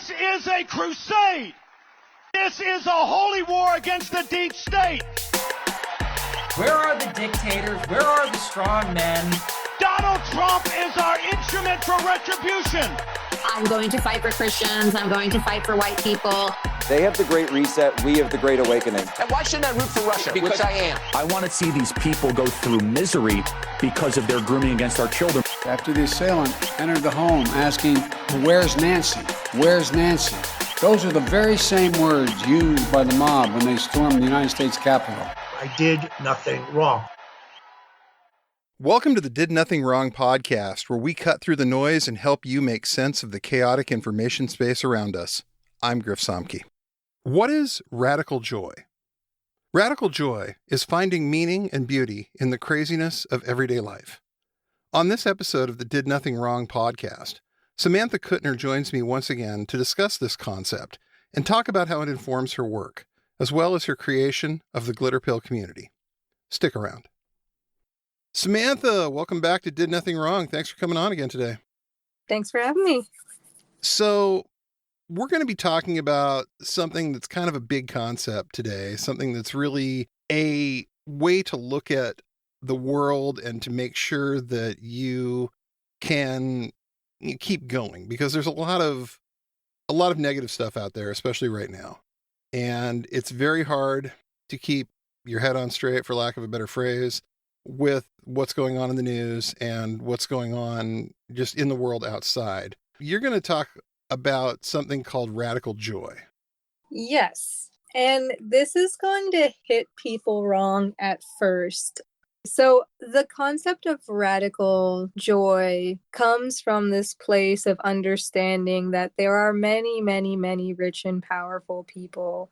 This is a crusade. This is a holy war against the deep state. Where are the dictators? Where are the strong men? Donald Trump is our instrument for retribution. I'm going to fight for Christians. I'm going to fight for white people. They have the Great Reset. We have the Great Awakening. And why shouldn't I root for Russia? Because I am. I want to see these people go through misery because of their grooming against our children. After the assailant entered the home asking, "Where's Nancy? Where's Nancy?" Those are the very same words used by the mob when they stormed the United States Capitol. I did nothing wrong. Welcome to the Did Nothing Wrong podcast, where we cut through the noise and help you make sense of the chaotic information space around us. I'm Griff Somke. What is radical joy? Radical joy is finding meaning and beauty in the craziness of everyday life. On this episode of the Did Nothing Wrong podcast, Samantha Kutner joins me once again to discuss this concept and talk about how it informs her work, as well as her creation of the Glitterpill Community. Stick around. Samantha, welcome back to Did Nothing Wrong. Thanks for coming on again today. Thanks for having me. So, we're going to be talking about something that's kind of a big concept today, something that's really a way to look at the world and to make sure that you can keep going, because there's a lot of negative stuff out there, especially right now. And it's very hard to keep your head on straight, for lack of a better phrase, with what's going on in the news and what's going on just in the world outside. You're going to talk about something called radical joy. Yes. And this is going to hit people wrong at first. So the concept of radical joy comes from this place of understanding that there are many, many, many rich and powerful people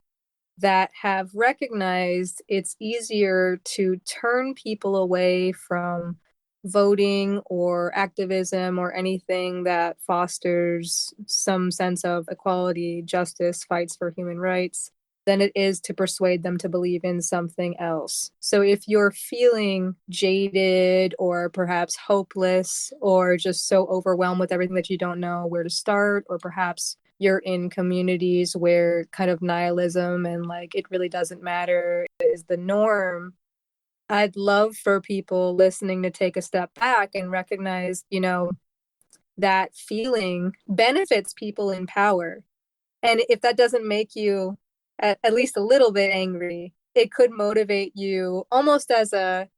that have recognized it's easier to turn people away from voting or activism or anything that fosters some sense of equality, justice, fights for human rights, than it is to persuade them to believe in something else. So if you're feeling jaded or perhaps hopeless or just so overwhelmed with everything that you don't know where to start, or perhaps you're in communities where kind of nihilism and like it really doesn't matter is the norm, I'd love for people listening to take a step back and recognize, that feeling benefits people in power. And if that doesn't make you at least a little bit angry, it could motivate you almost as a,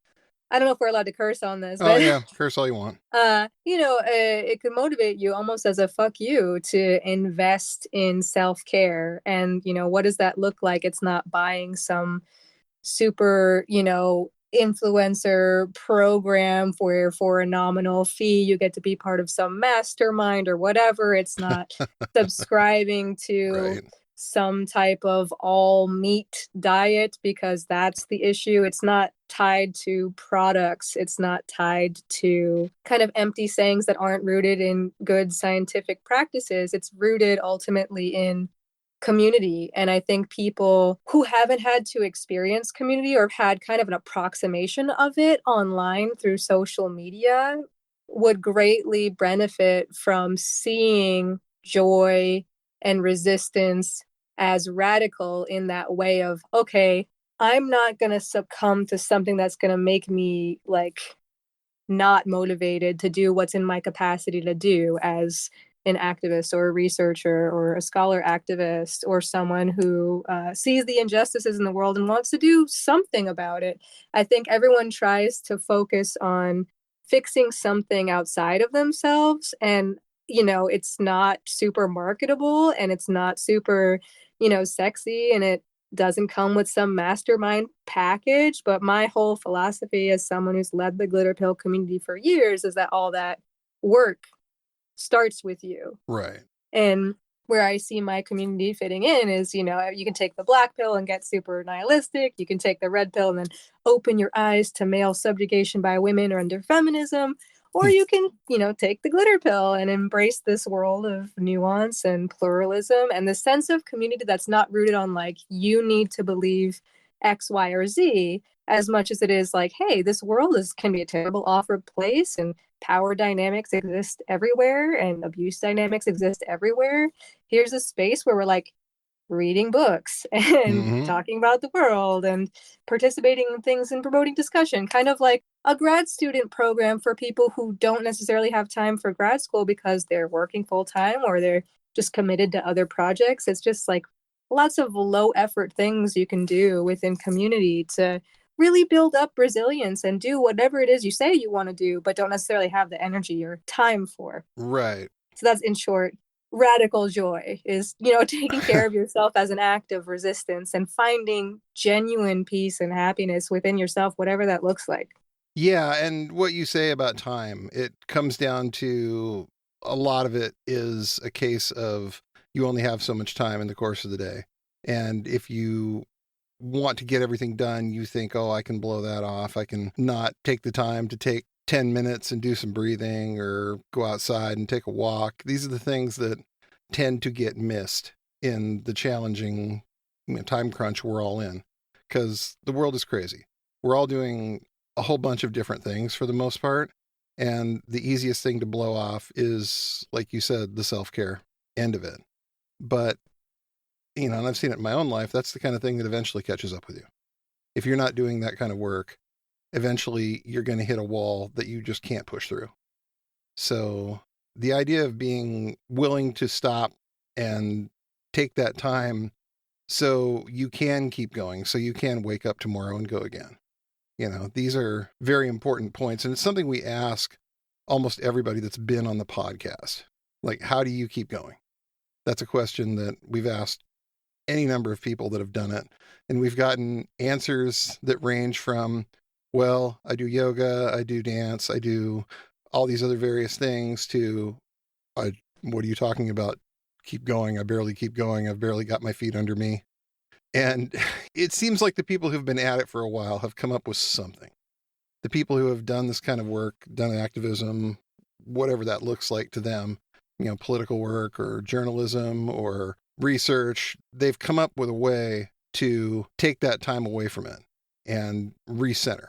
I don't know if we're allowed to curse on this. But, oh yeah, curse all you want. It could motivate you almost as a fuck you to invest in self-care. And, what does that look like? It's not buying some super, influencer program where for a nominal fee you get to be part of some mastermind or whatever. It's not subscribing to Right. some type of all meat diet, because that's the issue. It's not tied to products. It's not tied to kind of empty sayings that aren't rooted in good scientific practices. It's rooted ultimately in community. And I think people who haven't had to experience community or had kind of an approximation of it online through social media would greatly benefit from seeing joy and resistance as radical in that way of, okay, I'm not going to succumb to something that's going to make me like not motivated to do what's in my capacity to do as an activist or a researcher or a scholar activist or someone who sees the injustices in the world and wants to do something about it. I think everyone tries to focus on fixing something outside of themselves, and it's not super marketable and it's not super, sexy, and it doesn't come with some mastermind package. But my whole philosophy as someone who's led the Glitterpill community for years is that all that work starts with you. Right. And where I see my community fitting in is, you can take the black pill and get super nihilistic. You can take the red pill and then open your eyes to male subjugation by women or under feminism. Or you can, take the glitter pill and embrace this world of nuance and pluralism and the sense of community that's not rooted on like, you need to believe X, Y, or Z, as much as it is like, hey, this world can be a terrible, awful place, and power dynamics exist everywhere, and abuse dynamics exist everywhere. Here's a space where we're like reading books and talking about the world and participating in things and promoting discussion, kind of like a grad student program for people who don't necessarily have time for grad school because they're working full time or they're just committed to other projects. It's just like lots of low effort things you can do within community to really build up resilience and do whatever it is you say you want to do, but don't necessarily have the energy or time for. Right. So that's, in short, radical joy is, taking care of yourself as an act of resistance and finding genuine peace and happiness within yourself, whatever that looks like. Yeah. And what you say about time, it comes down to a lot of it is a case of you only have so much time in the course of the day. And if you want to get everything done, you think, oh, I can blow that off. I can not take the time to take 10 minutes and do some breathing or go outside and take a walk. These are the things that tend to get missed in the challenging time crunch we're all in, because the world is crazy. We're all doing a whole bunch of different things for the most part. And the easiest thing to blow off is, like you said, the self-care end of it. But, and I've seen it in my own life, that's the kind of thing that eventually catches up with you. If you're not doing that kind of work, eventually you're going to hit a wall that you just can't push through. So the idea of being willing to stop and take that time so you can keep going, so you can wake up tomorrow and go again. These are very important points. And it's something we ask almost everybody that's been on the podcast. Like, how do you keep going? That's a question that we've asked any number of people that have done it. And we've gotten answers that range from, well, I do yoga, I do dance, I do all these other various things, to, what are you talking about? Keep going. I barely keep going. I've barely got my feet under me. And it seems like the people who've been at it for a while have come up with something. The people who have done this kind of work, done activism, whatever that looks like to them, political work or journalism or research, they've come up with a way to take that time away from it and recenter,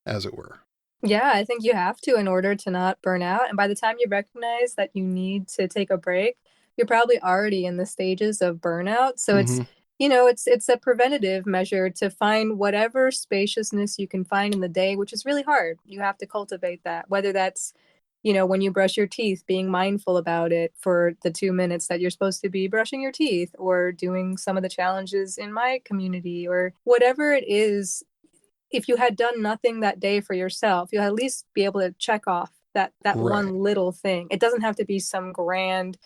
as it were. Yeah, I think you have to in order to not burn out. And by the time you recognize that you need to take a break, you're probably already in the stages of burnout. So it's it's a preventative measure to find whatever spaciousness you can find in the day, which is really hard. You have to cultivate that, whether that's, when you brush your teeth, being mindful about it for the 2 minutes that you're supposed to be brushing your teeth, or doing some of the challenges in my community, or whatever it is. If you had done nothing that day for yourself, you'll at least be able to check off that right. One little thing. It doesn't have to be some grand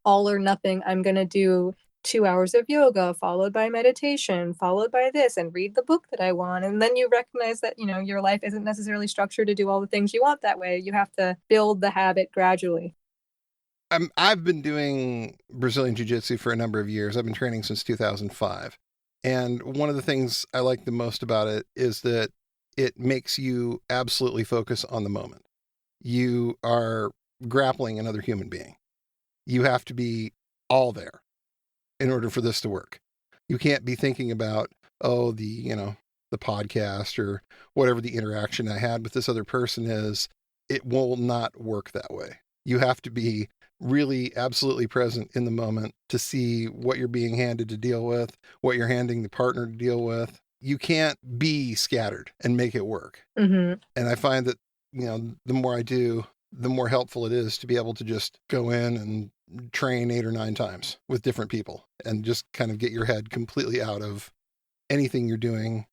all or nothing. I'm going to do 2 hours of yoga followed by meditation, followed by this, and read the book that I want. And then you recognize that, your life isn't necessarily structured to do all the things you want that way. You have to build the habit gradually. I've been doing Brazilian Jiu-Jitsu for a number of years. I've been training since 2005. And one of the things I like the most about it is that it makes you absolutely focus on the moment. You are grappling another human being. You have to be all there in order for this to work. You can't be thinking about, the podcast or whatever the interaction I had with this other person is. It will not work that way. You have to be really absolutely present in the moment to see what you're being handed to deal with, what you're handing the partner to deal with. You can't be scattered and make it work. And I find that, the more I do, the more helpful it is to be able to just go in and train 8 or 9 times with different people and just kind of get your head completely out of anything you're doing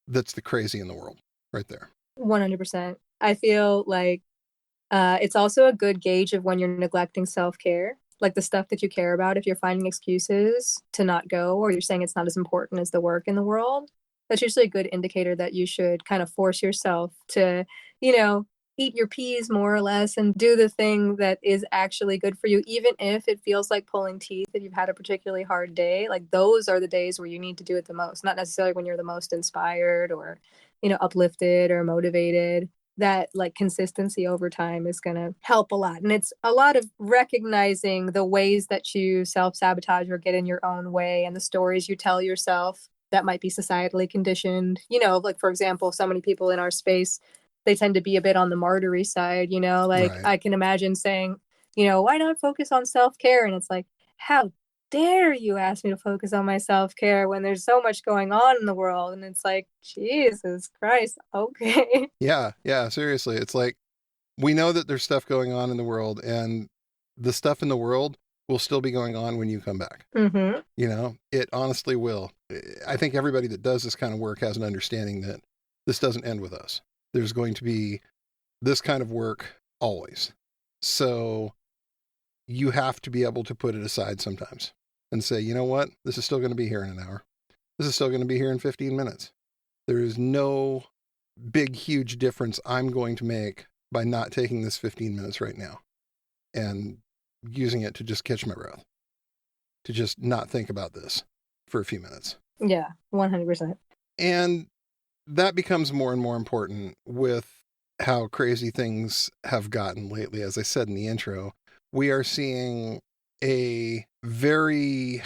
that's the crazy in the world right there. 100%. I feel like it's also a good gauge of when you're neglecting self-care, like the stuff that you care about. If you're finding excuses to not go, or you're saying it's not as important as the work in the world, that's usually a good indicator that you should kind of force yourself to, eat your peas more or less and do the thing that is actually good for you, even if it feels like pulling teeth, if you've had a particularly hard day. Like, those are the days where you need to do it the most, not necessarily when you're the most inspired or, uplifted or motivated. That like consistency over time is going to help a lot. And it's a lot of recognizing the ways that you self-sabotage or get in your own way, and the stories you tell yourself that might be societally conditioned. Like, for example, so many people in our space, they tend to be a bit on the martyry side, like Right. I can imagine saying, why not focus on self-care? And it's like, how dare you ask me to focus on my self-care when there's so much going on in the world? And it's like, Jesus Christ. Okay. Yeah. Yeah. Seriously. It's like, we know that there's stuff going on in the world, and the stuff in the world will still be going on when you come back. Mm-hmm. It honestly will. I think everybody that does this kind of work has an understanding that this doesn't end with us. There's going to be this kind of work always. So you have to be able to put it aside sometimes and say, you know what? This is still going to be here in an hour. This is still going to be here in 15 minutes. There is no big, huge difference I'm going to make by not taking this 15 minutes right now and using it to just catch my breath, to just not think about this for a few minutes. Yeah, 100%. And that becomes more and more important with how crazy things have gotten lately. As I said in the intro, we are seeing a very,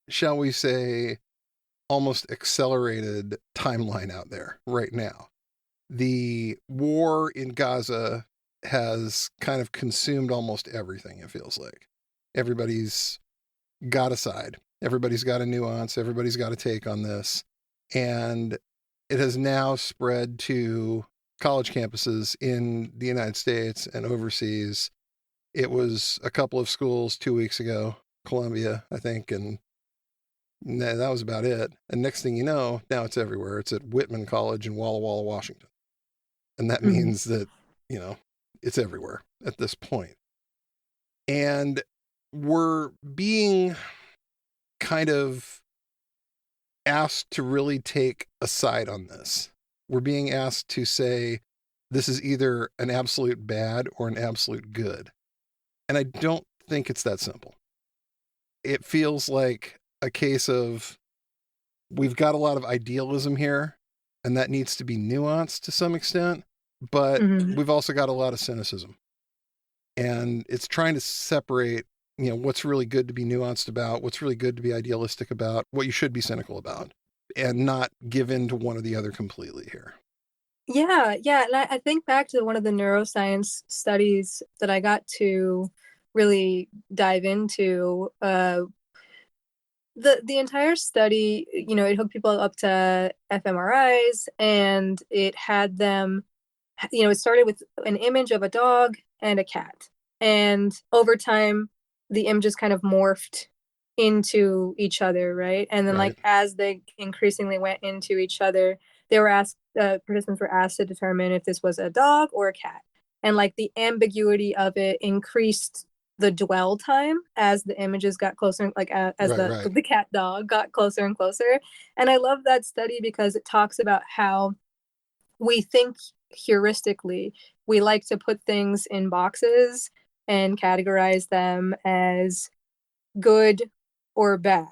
shall we say, almost accelerated timeline out there right now. The war in Gaza has kind of consumed almost everything, it feels like. Everybody's got a side. Everybody's got a nuance. Everybody's got a take on this. And it has now spread to college campuses in the United States and overseas. It was a couple of schools 2 weeks ago, Columbia, I think, and that was about it. And next thing you know, now it's everywhere. It's at Whitman College in Walla Walla, Washington. And that means that, it's everywhere at this point. And we're being kind of asked to really take a side on this. We're being asked to say, this is either an absolute bad or an absolute good. And I don't think it's that simple. It feels like a case of, we've got a lot of idealism here, and that needs to be nuanced to some extent, but we've also got a lot of cynicism. And it's trying to separate, what's really good to be nuanced about, what's really good to be idealistic about, what you should be cynical about, and not give in to one or the other completely here. Yeah. And I think back to one of the neuroscience studies that I got to really dive into. The entire study, it hooked people up to fMRIs, and it had them, it started with an image of a dog and a cat. And over time, the images kind of morphed into each other, right? And then like as they increasingly went into each other, they were asked, participants were asked to determine if this was a dog or a cat. And like the ambiguity of it increased the dwell time as the images got closer, like as the cat dog got closer and closer. And I love that study because it talks about how we think heuristically. We like to put things in boxes and categorize them as good or bad.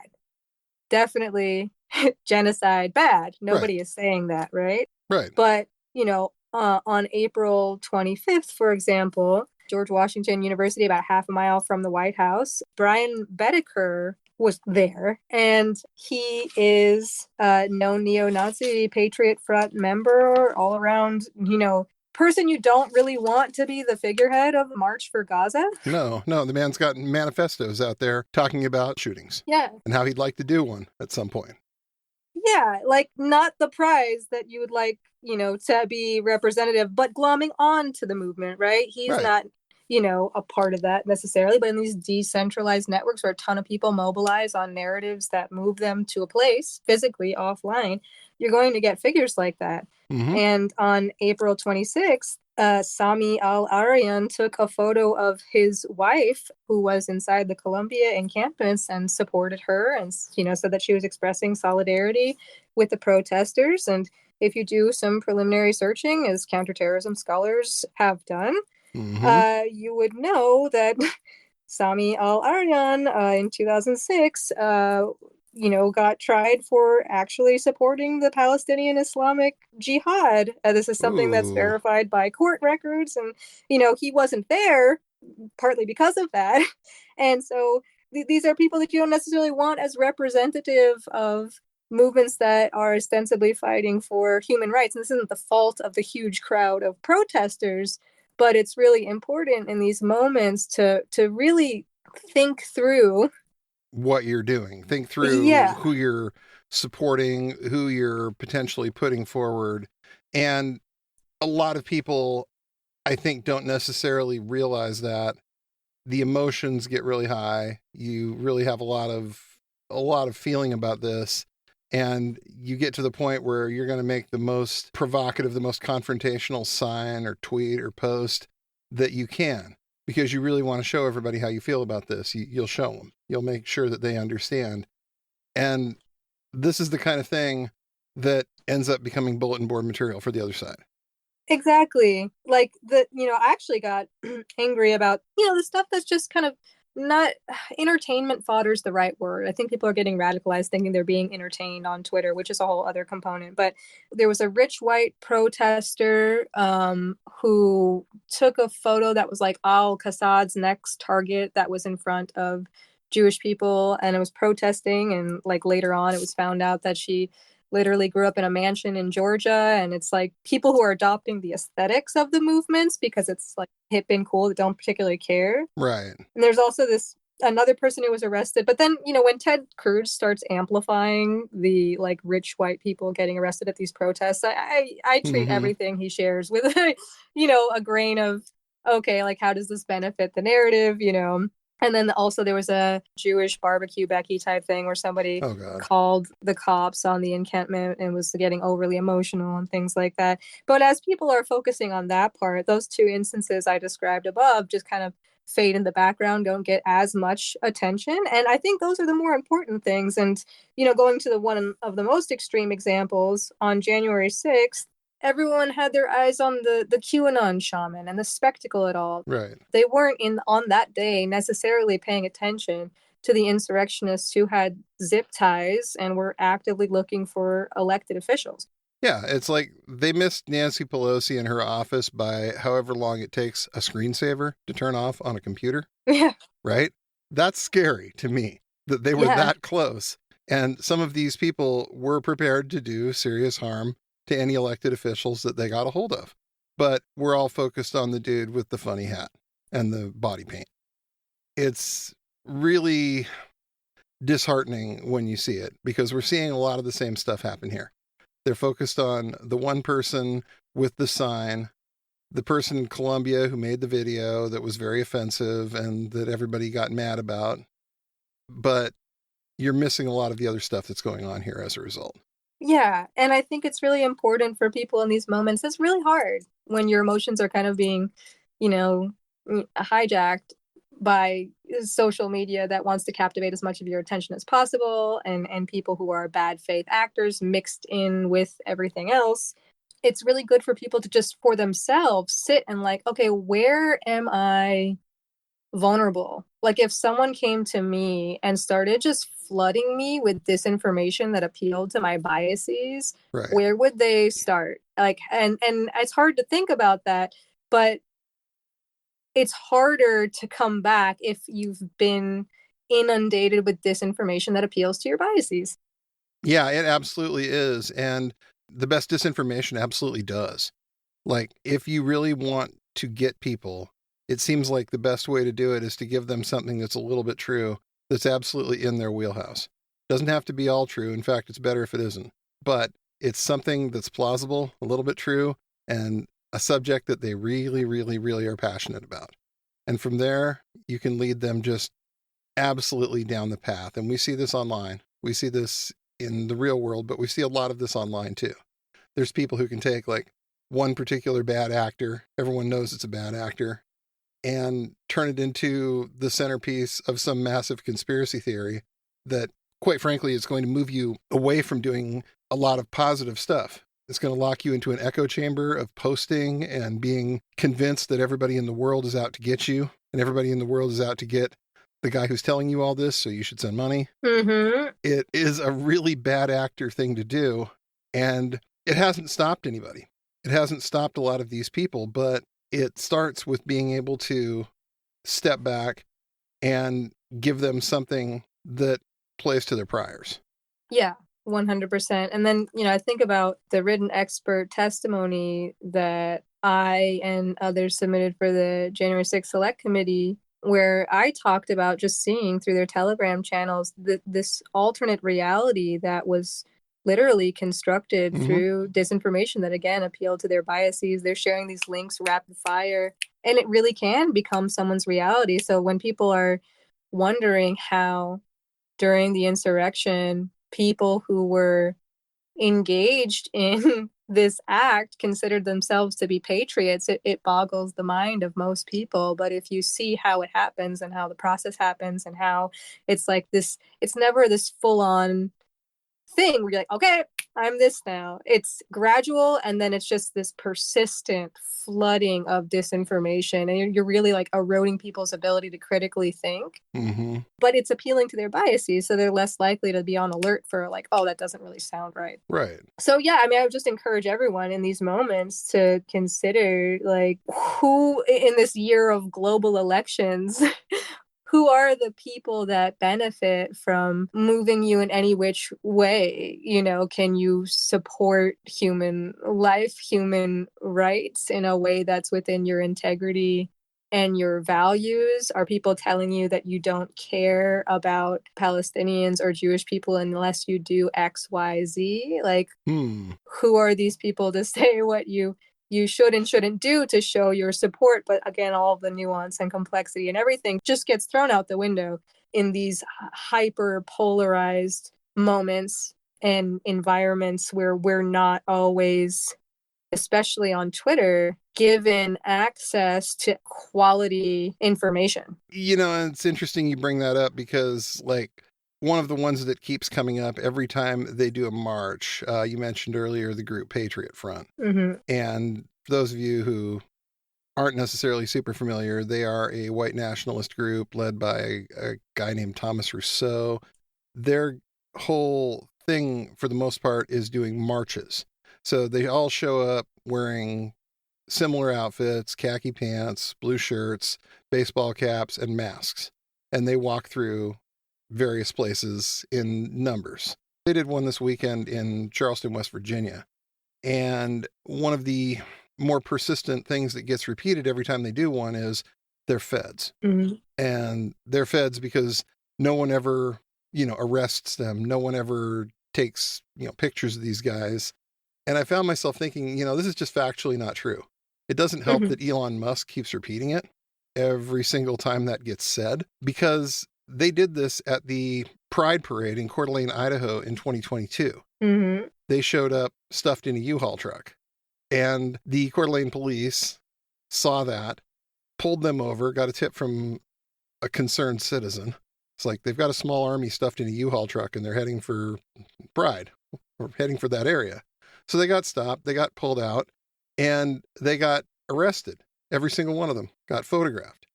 Definitely genocide bad. Nobody is saying that, right? Right. But, on April 25th, for example, George Washington University, about half a mile from the White House, Brian Bedecker was there, and he is a known neo-Nazi Patriot Front member, all around, person you don't really want to be the figurehead of the March for Gaza. No, the man's got manifestos out there talking about shootings. Yeah. And how he'd like to do one at some point. Yeah, like not the prize that you would like, to be representative, but glomming on to the movement, right? He's not, a part of that necessarily, but in these decentralized networks where a ton of people mobilize on narratives that move them to a place physically offline, you're going to get figures like that. And on April 26th, Sami al-Aryan took a photo of his wife who was inside the Columbia encampments and supported her and, said that she was expressing solidarity with the protesters. And if you do some preliminary searching, as counterterrorism scholars have done, you would know that Sami al-Aryan in 2006, got tried for actually supporting the Palestinian Islamic Jihad. This is something that's verified by court records. And, he wasn't there partly because of that. And so these are people that you don't necessarily want as representative of movements that are ostensibly fighting for human rights. And this isn't the fault of the huge crowd of protesters, but it's really important in these moments to really think through what you're doing. Think through who you're supporting, who you're potentially putting forward. And a lot of people, I think, don't necessarily realize that the emotions get really high. You really have a lot of feeling about this. And you get to the point where you're going to make the most provocative, the most confrontational sign or tweet or post that you can, because you really want to show everybody how you feel about this. You'll show them. You'll make sure that they understand. And this is the kind of thing that ends up becoming bulletin board material for the other side. Exactly. Like I actually got angry about, the stuff that's just kind of not entertainment fodder is the right word. I think people are getting radicalized thinking they're being entertained on Twitter, which is a whole other component. But there was a rich white protester who took a photo that was like al-Qassad's next target that was in front of Jewish people, and it was protesting. And like later on, it was found out that she literally grew up in a mansion in Georgia. And it's like people who are adopting the aesthetics of the movements because it's like hip and cool that don't particularly care. Right. And there's also another person who was arrested. But then, when Ted Cruz starts amplifying the like rich white people getting arrested at these protests, I treat everything he shares with, a grain of, okay, like how does this benefit the narrative, And then also there was a Jewish barbecue Becky type thing where somebody called the cops on the encampment and was getting overly emotional and things like that. But as people are focusing on that part, those two instances I described above just kind of fade in the background, don't get as much attention. And I think those are the more important things. And, going to the one of the most extreme examples, on January 6th, everyone had their eyes on the QAnon shaman and the spectacle at all. Right. They weren't on that day necessarily paying attention to the insurrectionists who had zip ties and were actively looking for elected officials. Yeah, it's like they missed Nancy Pelosi in her office by however long it takes a screensaver to turn off on a computer. Yeah. Right? That's scary to me that they were that close. And some of these people were prepared to do serious harm to any elected officials that they got a hold of. But we're all focused on the dude with the funny hat and the body paint. It's really disheartening when you see it, because we're seeing a lot of the same stuff happen here. They're focused on the one person with the sign, the person in Colombia who made the video that was very offensive and that everybody got mad about. But you're missing a lot of the other stuff that's going on here as a result. Yeah. And I think it's really important for people in these moments. It's really hard when your emotions are kind of being, hijacked by social media that wants to captivate as much of your attention as possible, and people who are bad faith actors mixed in with everything else. It's really good for people to just for themselves sit and like, okay, where am I vulnerable? Like if someone came to me and started just flooding me with disinformation that appealed to my biases, where would they start? Like, and it's hard to think about that, but it's harder to come back if you've been inundated with disinformation that appeals to your biases. Yeah, it absolutely is. And the best disinformation absolutely does. Like, if you really want to get people, it seems like the best way to do it is to give them something that's a little bit true, that's absolutely in their wheelhouse. Doesn't have to be all true. In fact, it's better if it isn't. But it's something that's plausible, a little bit true, and a subject that they really, really, really are passionate about. And from there, you can lead them just absolutely down the path. And we see this online. We see this in the real world, but we see a lot of this online too. There's people who can take like one particular bad actor, everyone knows it's a bad actor, and turn it into the centerpiece of some massive conspiracy theory that, quite frankly, is going to move you away from doing a lot of positive stuff. It's going to lock you into an echo chamber of posting and being convinced that everybody in the world is out to get you, and everybody in the world is out to get the guy who's telling you all this, so you should send money. Mm-hmm. It is a really bad actor thing to do, and it hasn't stopped anybody. It hasn't stopped a lot of these people, but it starts with being able to step back and give them something that plays to their priors. Yeah. 100%. And then, I think about the written expert testimony that I and others submitted for the January 6th Select Committee, where I talked about just seeing through their Telegram channels this alternate reality that was literally constructed through disinformation that, again, appealed to their biases. They're sharing these links rapid fire, and it really can become someone's reality. So when people are wondering how during the insurrection, people who were engaged in this act considered themselves to be patriots, it boggles the mind of most people. But if you see how it happens and how the process happens and how it's like this, it's never this full-on thing where you're like, okay, I'm this now. It's gradual, and then it's just this persistent flooding of disinformation, and you're really like eroding people's ability to critically think. But it's appealing to their biases, so they're less likely to be on alert for like, oh, that doesn't really sound right. Right. So yeah, I mean, I would just encourage everyone in these moments to consider like who in this year of global elections who are the people that benefit from moving you in any which way? Can you support human life, human rights in a way that's within your integrity and your values? Are people telling you that you don't care about Palestinians or Jewish people unless you do X, Y, Z? Like, who are these people to say what you should and shouldn't do to show your support? But again, all the nuance and complexity and everything just gets thrown out the window in these hyper polarized moments and environments where we're not always, especially on Twitter, given access to quality information. And it's interesting you bring that up because like one of the ones that keeps coming up every time they do a march, you mentioned earlier the group Patriot Front. And for those of you who aren't necessarily super familiar, they are a white nationalist group led by a guy named Thomas Rousseau. Their whole thing, for the most part, is doing marches. So they all show up wearing similar outfits, khaki pants, blue shirts, baseball caps, and masks. And they walk through various places in numbers. They did one this weekend in Charleston, West Virginia. And one of the more persistent things that gets repeated every time they do one is they're feds. And they're feds because no one ever, arrests them. No one ever takes, pictures of these guys. And I found myself thinking, this is just factually not true. It doesn't help that Elon Musk keeps repeating it every single time that gets said, because they did this at the Pride Parade in Coeur d'Alene, Idaho in 2022. They showed up stuffed in a U-Haul truck. And the Coeur d'Alene police saw that, pulled them over, got a tip from a concerned citizen. It's like they've got a small army stuffed in a U-Haul truck and they're heading for Pride, or heading for that area. So they got stopped, they got pulled out, and they got arrested. Every single one of them got photographed.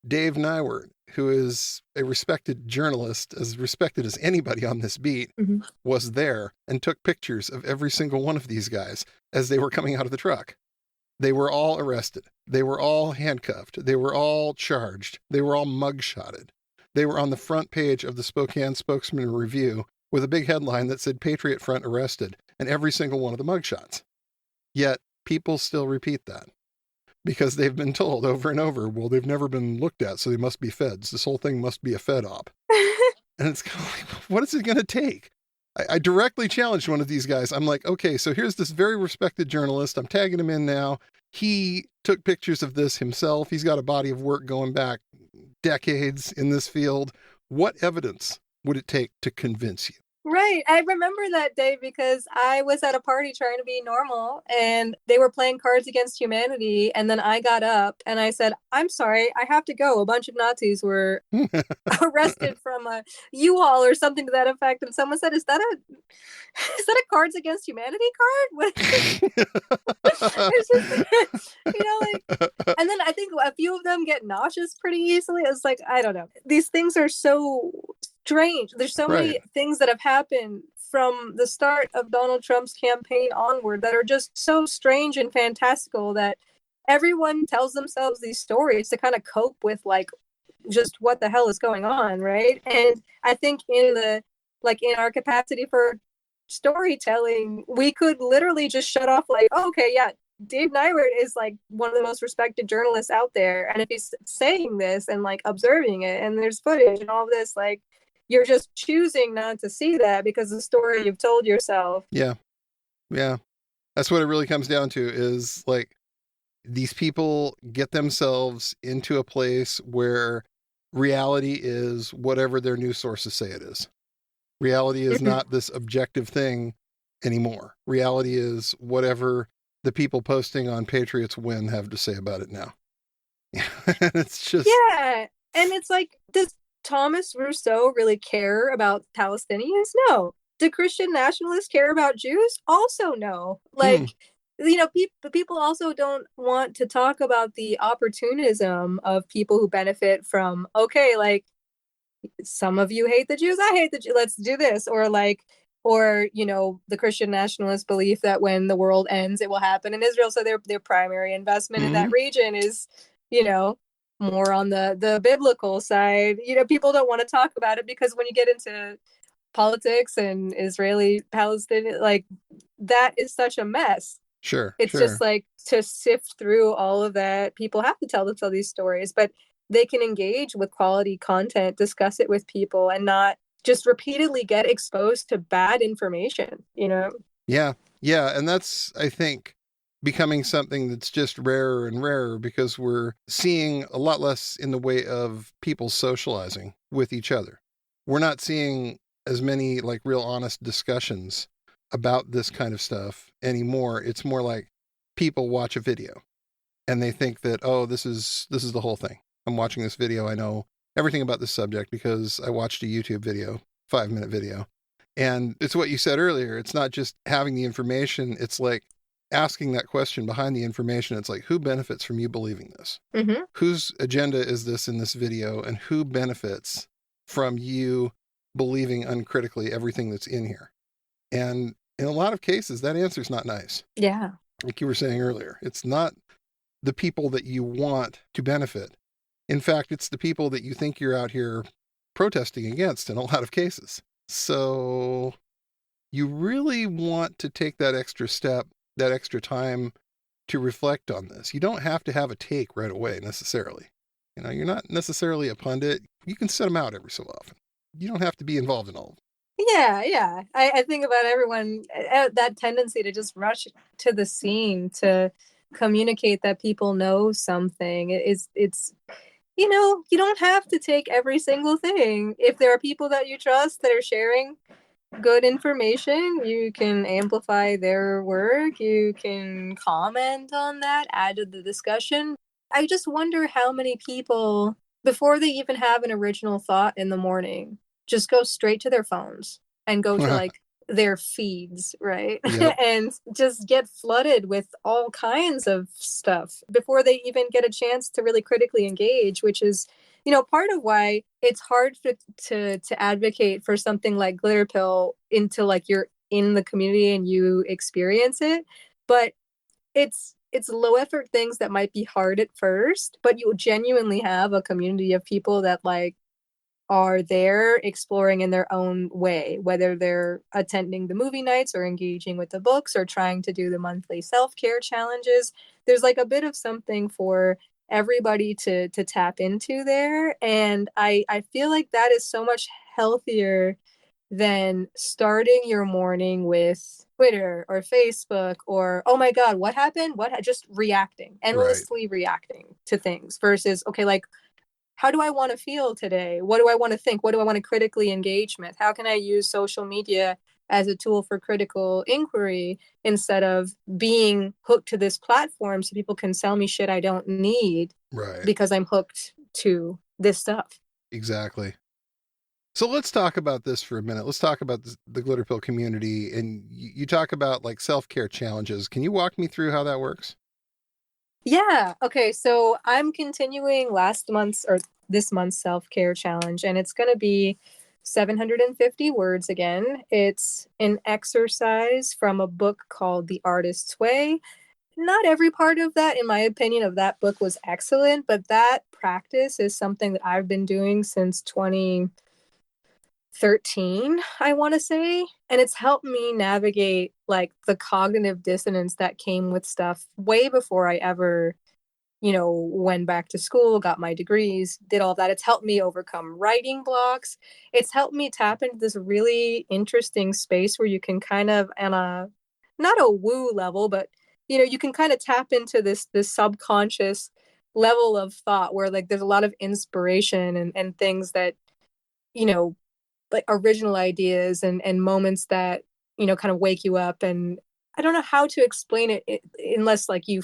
Dave Nyward, who is a respected journalist, as respected as anybody on this beat, was there and took pictures of every single one of these guys as they were coming out of the truck. They were all arrested. They were all handcuffed. They were all charged. They were all mugshotted. They were on the front page of the Spokane Spokesman Review with a big headline that said Patriot Front arrested, and every single one of the mugshots. Yet people still repeat that, because they've been told over and over, well, they've never been looked at, so they must be feds. This whole thing must be a fed op. And it's kind of like, what is it going to take? I directly challenged one of these guys. I'm like, okay, so here's this very respected journalist. I'm tagging him in now. He took pictures of this himself. He's got a body of work going back decades in this field. What evidence would it take to convince you? Right. I remember that day because I was at a party trying to be normal and they were playing Cards Against Humanity. And then I got up and I said, I'm sorry, I have to go. A bunch of Nazis were arrested from a U-Haul or something to that effect. And someone said, is that a Cards Against Humanity card? What? It's just, and then I think a few of them get nauseous pretty easily. It's like, I don't know. These things are so strange. There's so many things that have happened from the start of Donald Trump's campaign onward that are just so strange and fantastical that everyone tells themselves these stories to kind of cope with like just what the hell is going on, right? And I think in our capacity for storytelling, we could literally just shut off like, oh, okay, yeah, Dave Nyert is like one of the most respected journalists out there. And if he's saying this and like observing it and there's footage and all of this, like you're just choosing not to see that because the story you've told yourself. Yeah. Yeah. That's what it really comes down to is like these people get themselves into a place where reality is whatever their news sources say it is. Reality is not this objective thing anymore. Reality is whatever the people posting on Patriots Win have to say about it now. It's just... Yeah. And it's like, does Thomas Rousseau really care about Palestinians? No. Do Christian nationalists care about Jews? Also no. Like, you know, people also don't want to talk about the opportunism of people who benefit from, okay, like, some of you hate the Jews, I hate the Jews, let's do this. Or like, or, you know, the Christian nationalist belief that when the world ends, it will happen in Israel. So their primary investment in that region is, you know, more on the biblical side. You know, people don't want to talk about it because when you get into politics and Israeli Palestinian, like that is such a mess. Sure. It's just like to sift through all of that. People have to tell these stories, but they can engage with quality content, discuss it with people, and not just repeatedly get exposed to bad information, you know? Yeah. Yeah. And that's, I think, becoming something that's just rarer and rarer because we're seeing a lot less in the way of people socializing with each other. We're not seeing as many like real honest discussions about this kind of stuff anymore. It's more like people watch a video and they think that, oh, this is the whole thing. I'm watching this video. I know everything about this subject because I watched a YouTube video, 5-minute video. And it's what you said earlier. It's not just having the information. It's like asking that question behind the information. It's like, who benefits from you believing this? Whose agenda is this in this video? And who benefits from you believing uncritically everything that's in here? And in a lot of cases, that answer is not nice. Yeah. Like you were saying earlier, it's not the people that you want to benefit. In fact, it's the people that you think you're out here protesting against in a lot of cases. So you really want to take that extra step, that extra time to reflect on this. You don't have to have a take right away necessarily. You know, you're not necessarily a pundit. You can set them out every so often. You don't have to be involved in all of them. Yeah. I think about everyone, that tendency to just rush to the scene to communicate that people know something. It's you know, you don't have to take every single thing. If there are people that you trust that are sharing good information, you can amplify their work. You can comment on that, add to the discussion. I just wonder how many people, before they even have an original thought in the morning, just go straight to their phones and go to like their feeds, right? Yep. And just get flooded with all kinds of stuff before they even get a chance to really critically engage, which is, you know, part of why it's hard to advocate for something like Glitterpill until like you're in the community and you experience it. But it's low effort things that might be hard at first, but you genuinely have a community of people that like are there exploring in their own way, whether they're attending the movie nights or engaging with the books or trying to do the monthly self-care challenges. There's like a bit of something for everybody to tap into there. And I feel like that is so much healthier than starting your morning with Twitter or Facebook or, oh my God, what happened? Just reacting, endlessly reacting to things versus, okay, like, how do I want to feel today? What do I want to think? What do I want to critically engage with? How can I use social media as a tool for critical inquiry instead of being hooked to this platform so people can sell me shit I don't need because I'm hooked to this stuff? Exactly. So let's talk about this for a minute. Let's talk about the Glitterpill community. And you talk about like self-care challenges. Can you walk me through how that works? Yeah. Okay. So I'm continuing this month's self-care challenge, and it's going to be 750 words again. It's an exercise from a book called The Artist's Way. Not every part of that, in my opinion, of that book was excellent, but that practice is something that I've been doing since 13, I want to say. And it's helped me navigate like the cognitive dissonance that came with stuff way before I ever, went back to school, got my degrees, did all that. It's helped me overcome writing blocks. It's helped me tap into this really interesting space where you can kind of, on a, not a woo level, but, you can kind of tap into this subconscious level of thought where like there's a lot of inspiration and things that, you know, like original ideas and moments that kind of wake you up. And I don't know how to explain it unless like you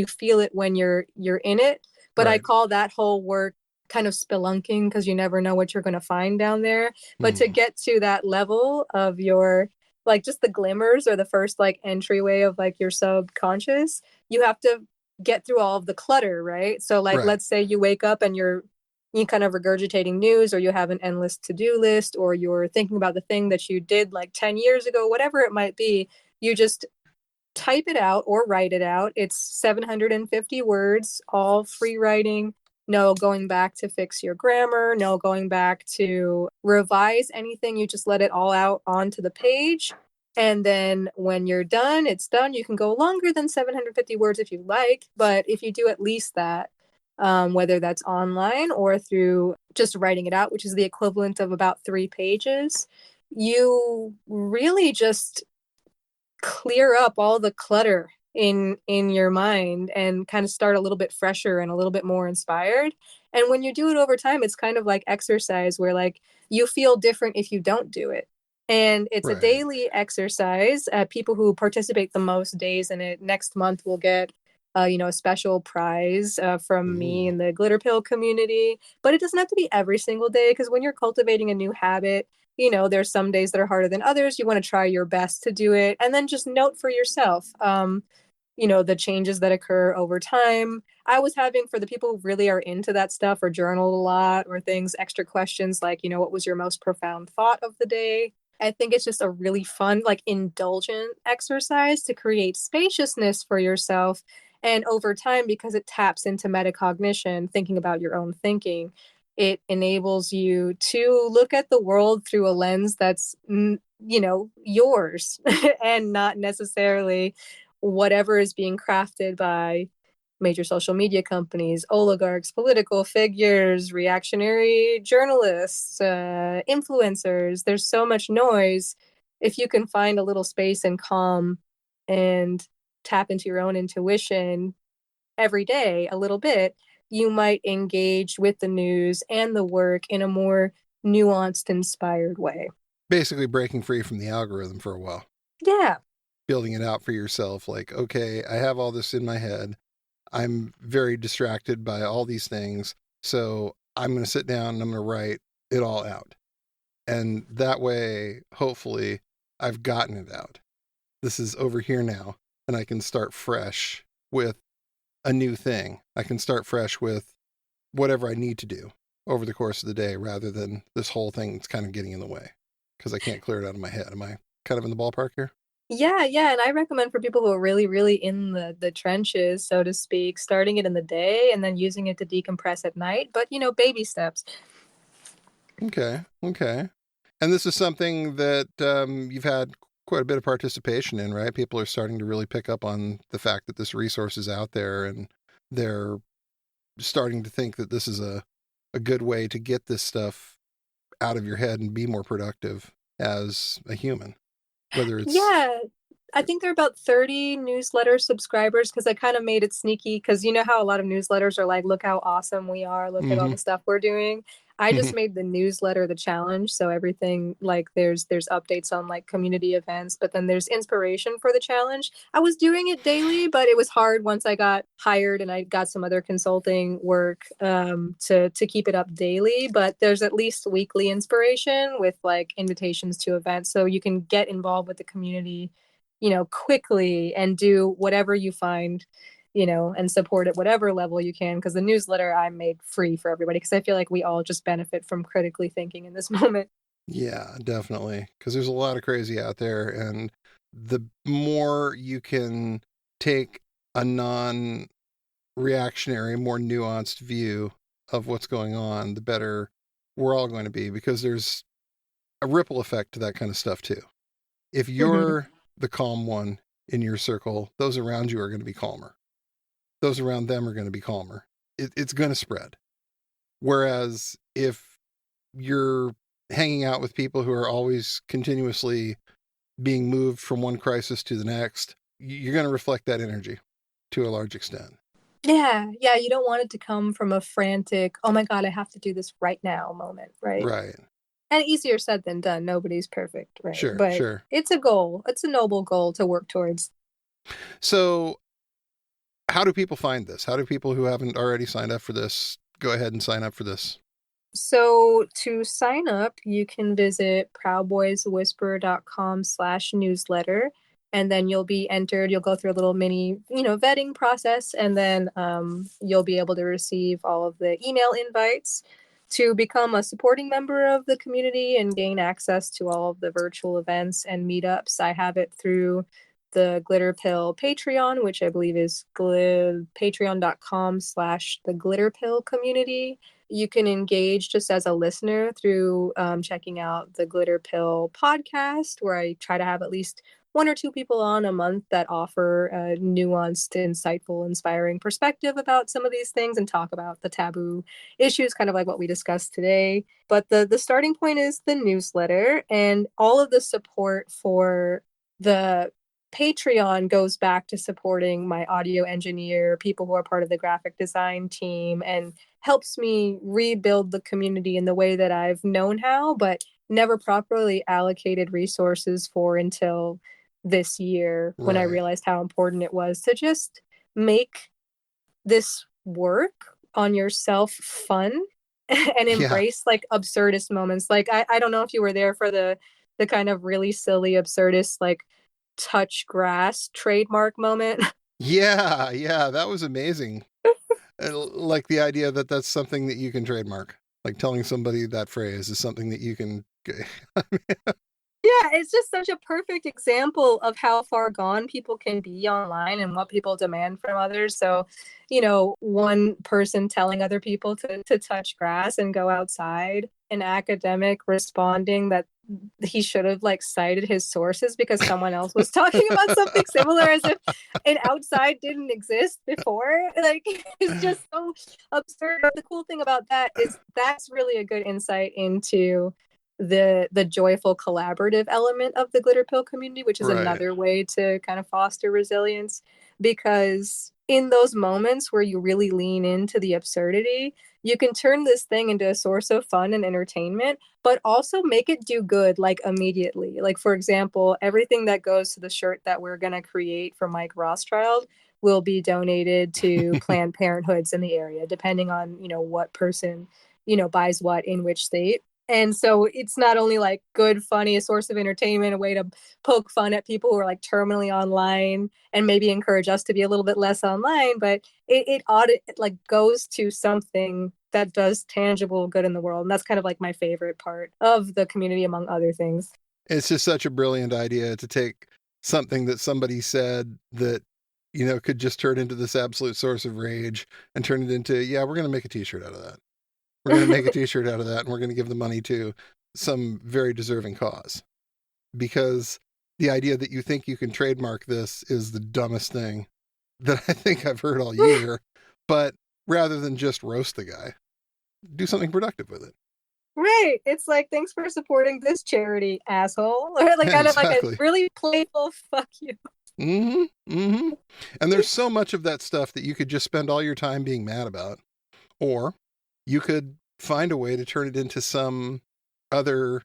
feel it when you're in it, but Right. I call that whole work kind of spelunking because you never know what you're going to find down there. But to get to that level of your like just the glimmers or the first like entryway of like your subconscious, you have to get through all of the clutter, right? So like Right. let's say you wake up and you kind of regurgitating news, or you have an endless to-do list, or you're thinking about the thing that you did like 10 years ago, whatever it might be. You just type it out or write it out. It's 750 words, all free writing. No going back to fix your grammar, no going back to revise anything. You just let it all out onto the page. And then when you're done, it's done. You can go longer than 750 words if you like, but if you do at least that, whether that's online or through just writing it out, which is the equivalent of about 3 pages, you really just clear up all the clutter in your mind and kind of start a little bit fresher and a little bit more inspired. And when you do it over time, it's kind of like exercise where like you feel different if you don't do it. And it's a Right. daily exercise. People who participate the most days in it next month will get a special prize from me in the Glitterpill community. But it doesn't have to be every single day, because when you're cultivating a new habit, there's some days that are harder than others. You want to try your best to do it. And then just note for yourself, the changes that occur over time. I was having, for the people who really are into that stuff or journal a lot or things, extra questions like, what was your most profound thought of the day? I think it's just a really fun, like indulgent exercise to create spaciousness for yourself. And over time, because it taps into metacognition, thinking about your own thinking, it enables you to look at the world through a lens that's, yours and not necessarily whatever is being crafted by major social media companies, oligarchs, political figures, reactionary journalists, influencers. There's so much noise. If you can find a little space and calm and tap into your own intuition every day a little bit, you might engage with the news and the work in a more nuanced, inspired way. Basically breaking free from the algorithm for a while. Yeah. Building it out for yourself. Like, okay, I have all this in my head. I'm very distracted by all these things. So I'm going to sit down and I'm going to write it all out. And that way, hopefully, I've gotten it out. This is over here now. And I can start fresh with a new thing. I can start fresh with whatever I need to do over the course of the day, rather than this whole thing that's kind of getting in the way because I can't clear it out of my head. Am I kind of in the ballpark here? Yeah. And I recommend for people who are really, really in the trenches, so to speak, starting it in the day and then using it to decompress at night. But, baby steps. Okay. And this is something that you've had quite a bit of participation in, right? People are starting to really pick up on the fact that this resource is out there, and they're starting to think that this is a good way to get this stuff out of your head and be more productive as a human. Whether it's... Yeah, I think there are about 30 newsletter subscribers, because I kind of made it sneaky, because you know how a lot of newsletters are like, look how awesome we are, look at all the stuff we're doing. I just made the newsletter the challenge. So everything, like there's updates on like community events, but then there's inspiration for the challenge. I was doing it daily, but it was hard once I got hired and I got some other consulting work to keep it up daily. But there's at least weekly inspiration with like invitations to events, so you can get involved with the community quickly and do whatever you find, and support at whatever level you can. Because the newsletter I made free for everybody, because I feel like we all just benefit from critically thinking in this moment. Yeah, definitely. Because there's a lot of crazy out there. And the more you can take a non-reactionary, more nuanced view of what's going on, the better we're all going to be. Because there's a ripple effect to that kind of stuff too. If you're the calm one in your circle, those around you are going to be calmer. Those around them are going to be calmer. It's going to spread. Whereas if you're hanging out with people who are always continuously being moved from one crisis to the next, you're going to reflect that energy to a large extent. Yeah, you don't want it to come from a frantic, oh my God, I have to do this right now moment, right? Right. And easier said than done. Nobody's perfect, right? Sure. It's a goal. It's a noble goal to work towards. So how do people find this? How do people who haven't already signed up for this go ahead and sign up for this? So to sign up, you can visit proudboyswhisper.com/newsletter. And then you'll be entered. You'll go through a little mini, vetting process. And then you'll be able to receive all of the email invites to become a supporting member of the community and gain access to all of the virtual events and meetups. I have it through the Glitterpill Patreon, which I believe is patreon.com/the Glitterpill Community. You can engage just as a listener through checking out the Glitterpill podcast, where I try to have at least one or two people on a month that offer a nuanced, insightful, inspiring perspective about some of these things and talk about the taboo issues, kind of like what we discussed today. But the starting point is the newsletter, and all of the support for the Patreon goes back to supporting my audio engineer, people who are part of the graphic design team, and helps me rebuild the community in the way that I've known how, but never properly allocated resources for until this year, when I realized how important it was to just make this work on yourself fun and embrace like absurdist moments. Like I don't know if you were there for the kind of really silly absurdist like touch grass trademark moment. Yeah, that was amazing. Like the idea that that's something that you can trademark, like telling somebody that phrase is something that you can. Yeah, it's just such a perfect example of how far gone people can be online and what people demand from others. So, one person telling other people to touch grass and go outside, an academic responding that he should have like cited his sources because someone else was talking about something similar, as if an outside didn't exist before. Like, it's just so absurd. But the cool thing about that is that's really a good insight into the joyful collaborative element of the Glitterpill community, which is another way to kind of foster resilience. Because in those moments where you really lean into the absurdity, you can turn this thing into a source of fun and entertainment, but also make it do good, like immediately. Like, for example, everything that goes to the shirt that we're going to create for Mike Rothschild will be donated to Planned Parenthoods in the area, depending on, what person, buys what in which state. And so it's not only like good, funny, a source of entertainment, a way to poke fun at people who are like terminally online and maybe encourage us to be a little bit less online, but it like goes to something that does tangible good in the world. And that's kind of like my favorite part of the community, among other things. It's just such a brilliant idea to take something that somebody said that, could just turn into this absolute source of rage and turn it into, we're going to make a t-shirt out of that. We're going to make a t-shirt out of that, and we're going to give the money to some very deserving cause. Because the idea that you think you can trademark this is the dumbest thing that I think I've heard all year. But rather than just roast the guy, do something productive with it. Right. It's like, thanks for supporting this charity, asshole. Or like kind of like a really playful fuck you. And there's so much of that stuff that you could just spend all your time being mad about. Or you could find a way to turn it into some other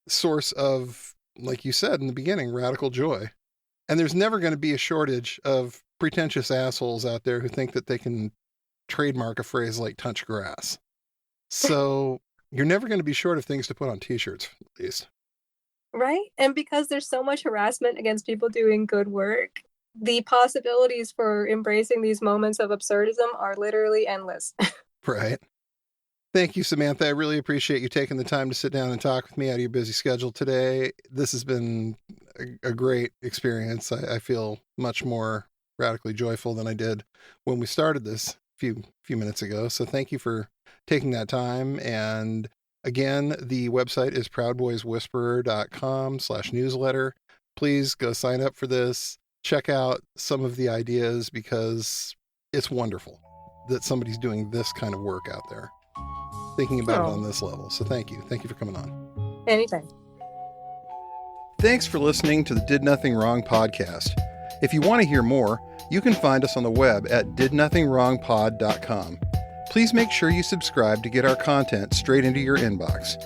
source of, like you said in the beginning, radical joy. And there's never going to be a shortage of pretentious assholes out there who think that they can trademark a phrase like touch grass. So you're never going to be short of things to put on t-shirts, at least. Right. And because there's so much harassment against people doing good work, the possibilities for embracing these moments of absurdism are literally endless. Right. Thank you, Samantha. I really appreciate you taking the time to sit down and talk with me out of your busy schedule today. This has been a great experience. I feel much more radically joyful than I did when we started this few minutes ago. So thank you for taking that time. And Again, the website is proudboyswhisperer.com/newsletter. Please go sign up for this. Check out some of the ideas because it's wonderful that somebody's doing this kind of work out there, thinking about it on this level. So thank you. Thank you for coming on. Anytime. Thanks for listening to the Did Nothing Wrong podcast. If you want to hear more, you can find us on the web at didnothingwrongpod.com. Please make sure you subscribe to get our content straight into your inbox.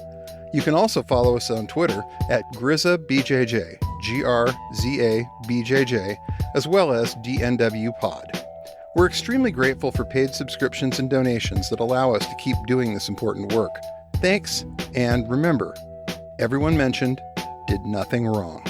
You can also follow us on Twitter at GrizaBJJ, GRZABJJ, as well as DNWPod. We're extremely grateful for paid subscriptions and donations that allow us to keep doing this important work. Thanks, and remember, everyone mentioned did nothing wrong.